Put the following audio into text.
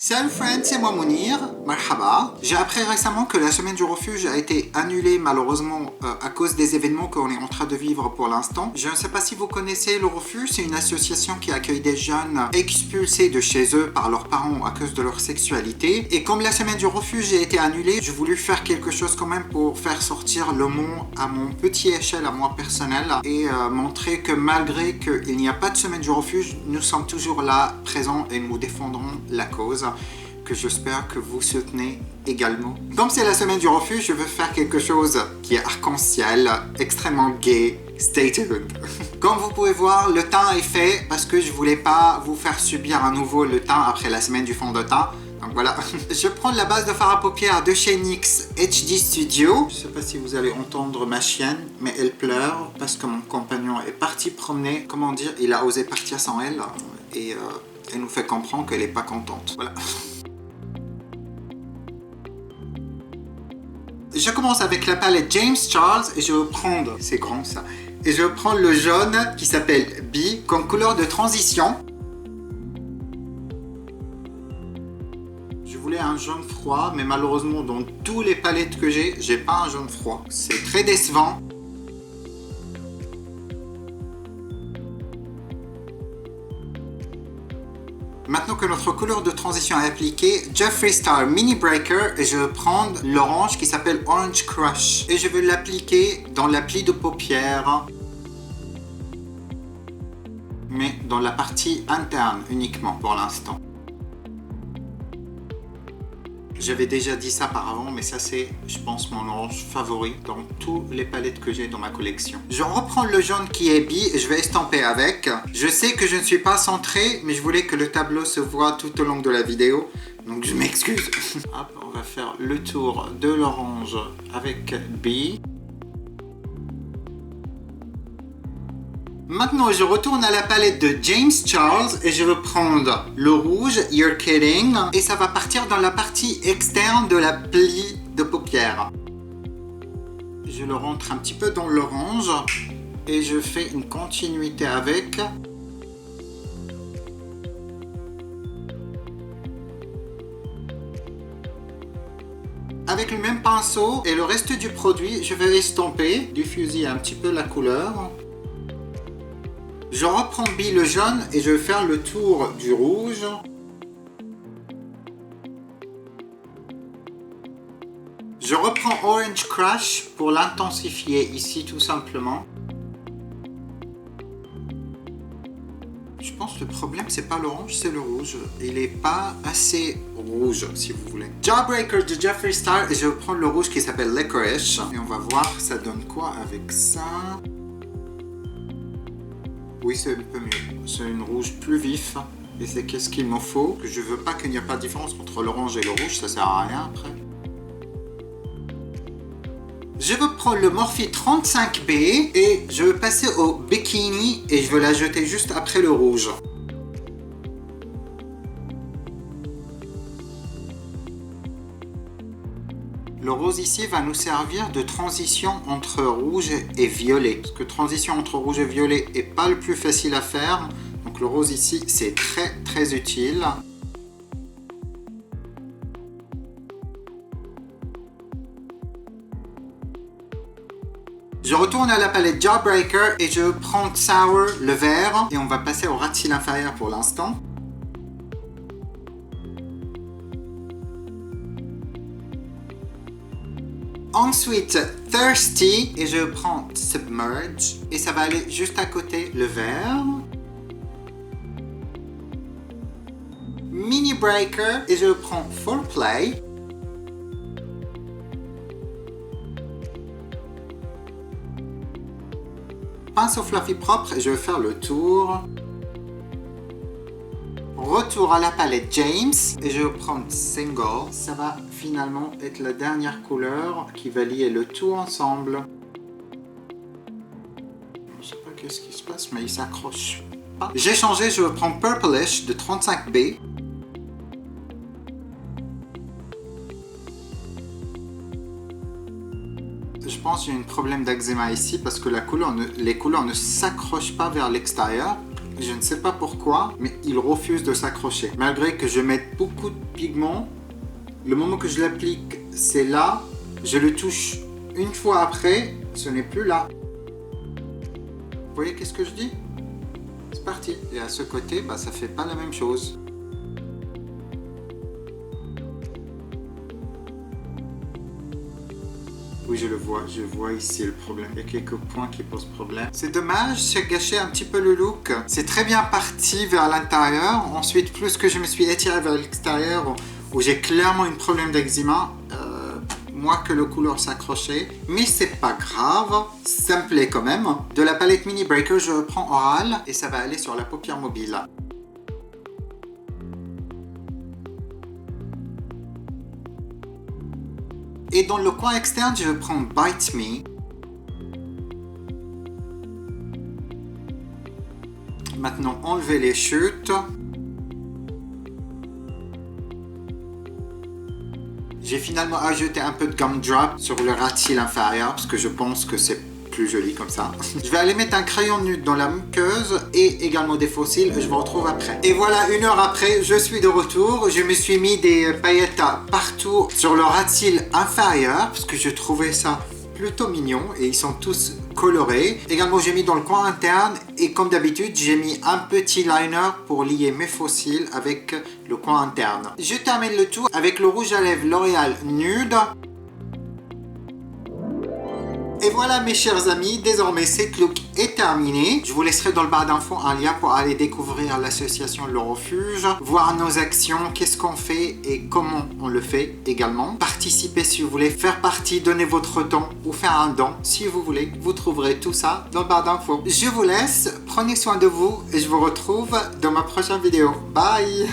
Salut friends, c'est moi Mounir, marhaba. J'ai appris récemment que la semaine du refuge a été annulée malheureusement à cause des événements qu'on est en train de vivre pour l'instant. Je ne sais pas si vous connaissez le refuge, c'est une association qui accueille des jeunes expulsés de chez eux par leurs parents à cause de leur sexualité. Et comme la semaine du refuge a été annulée, j'ai voulu faire quelque chose quand même pour faire sortir le mot à mon petit échelle, à moi personnel, et montrer que malgré qu'il n'y a pas de semaine du refuge, nous sommes toujours là, présents et nous défendrons la cause que j'espère que vous soutenez également. Comme c'est la semaine du refuge, je veux faire quelque chose qui est arc-en-ciel, extrêmement gay. Stay tuned. Comme vous pouvez voir, le teint est fait parce que je voulais pas vous faire subir à nouveau le teint après la semaine du fond de teint. Donc voilà. Je prends la base de fard à paupières de chez NYX HD Studio. Je sais pas si vous allez entendre ma chienne, mais elle pleure parce que mon compagnon est parti promener. Comment dire, il a osé partir sans elle et elle nous fait comprendre qu'elle est pas contente. Voilà. Je commence avec la palette James Charles et je vais prendre, c'est grand ça, et je vais prendre le jaune qui s'appelle B comme couleur de transition. Je voulais un jaune froid, mais malheureusement dans tous les palettes que j'ai pas un jaune froid. C'est très décevant. Maintenant que notre couleur de transition est appliquée, Jeffree Star Mini Breaker et je vais prendre l'orange qui s'appelle Orange Crush et je vais l'appliquer dans l'appli de paupières, mais dans la partie interne uniquement pour l'instant. J'avais déjà dit ça par avant, mais ça c'est, je pense, mon orange favori dans toutes les palettes que j'ai dans ma collection. Je reprends le jaune qui est B et je vais estomper avec. Je sais que je ne suis pas centré, mais je voulais que le tableau se voit tout au long de la vidéo, donc je m'excuse. Hop, on va faire le tour de l'orange avec B. Maintenant, je retourne à la palette de James Charles et je vais prendre le rouge, You're Kidding, et ça va partir dans la partie externe de la pli de paupières. Je le rentre un petit peu dans l'orange et je fais une continuité avec. Avec le même pinceau et le reste du produit, je vais estomper, diffuser un petit peu la couleur. Je reprends B le jaune et je vais faire le tour du rouge. Je reprends Orange Crush pour l'intensifier ici tout simplement. Je pense que le problème c'est pas l'orange, c'est le rouge. Il est pas assez rouge si vous voulez. Jawbreaker de Jeffree Star et je vais prendre le rouge qui s'appelle Licorice. Et on va voir ça donne quoi avec ça. Oui, c'est un peu mieux. C'est une rouge plus vif. Et c'est qu'est-ce qu'il me faut. Je veux pas qu'il n'y ait pas de différence entre l'orange et le rouge. Ça sert à rien après. Je vais prendre le Morphe 35B et je vais passer au Bikini et je vais l'ajouter juste après le rouge. Le rose ici va nous servir de transition entre rouge et violet. Parce que transition entre rouge et violet n'est pas le plus facile à faire. Donc le rose ici, c'est très utile. Je retourne à la palette Jawbreaker et je prends Sour, le vert. Et on va passer au ras de cils inférieur pour l'instant. Ensuite, Thirsty, et je prends Submerge, et ça va aller juste à côté le vert. Mini Breaker, et je prends Foreplay. Pinceau fluffy propre, et je vais faire le tour. Retour à la palette James et je vais prendre Single. Ça va finalement être la dernière couleur qui va lier le tout ensemble. Je sais pas qu'est-ce qui se passe mais il s'accroche pas. J'ai changé, je vais prendre Purplish de 35B. Je pense que j'ai un problème d'eczéma ici parce que les couleurs ne s'accrochent pas vers l'extérieur. Je ne sais pas pourquoi, mais il refuse de s'accrocher. Malgré que je mette beaucoup de pigments, le moment que je l'applique, c'est là. Je le touche une fois après, ce n'est plus là. Vous voyez qu'est-ce que je dis? C'est parti. Et à ce côté, ça fait pas la même chose. Oui, je vois ici le problème. Il y a quelques points qui posent problème. C'est dommage, ça gâchait un petit peu le look. C'est très bien parti vers l'intérieur. Ensuite, plus que je me suis étiré vers l'extérieur, où j'ai clairement un problème d'eczéma, moins que le couleur s'accrochait. Mais c'est pas grave, ça me plaît quand même. De la palette Mini Breaker, je prends Oral et ça va aller sur la paupière mobile. Et dans le coin externe, je prends Bite Me. Maintenant, enlever les chutes. J'ai finalement ajouté un peu de gumdrop sur le ras de cils inférieur parce que je pense que c'est plus joli comme ça. Je vais aller mettre un crayon nude dans la muqueuse et également des faux cils. Je vous retrouve après. Et voilà, 1 heure après, je suis de retour. Je me suis mis des paillettes partout sur le ras de cils inférieur parce que je trouvais ça plutôt mignon et ils sont tous colorés. Également, j'ai mis dans le coin interne et comme d'habitude, j'ai mis un petit liner pour lier mes faux cils avec le coin interne. Je termine le tout avec le rouge à lèvres L'Oréal Nude. Et voilà mes chers amis, désormais cette look est terminée. Je vous laisserai dans le barre d'infos un lien pour aller découvrir l'association Le Refuge, voir nos actions, qu'est-ce qu'on fait et comment on le fait également. Participez si vous voulez, faire partie, donner votre temps ou faire un don si vous voulez. Vous trouverez tout ça dans le barre d'infos. Je vous laisse, prenez soin de vous et je vous retrouve dans ma prochaine vidéo. Bye!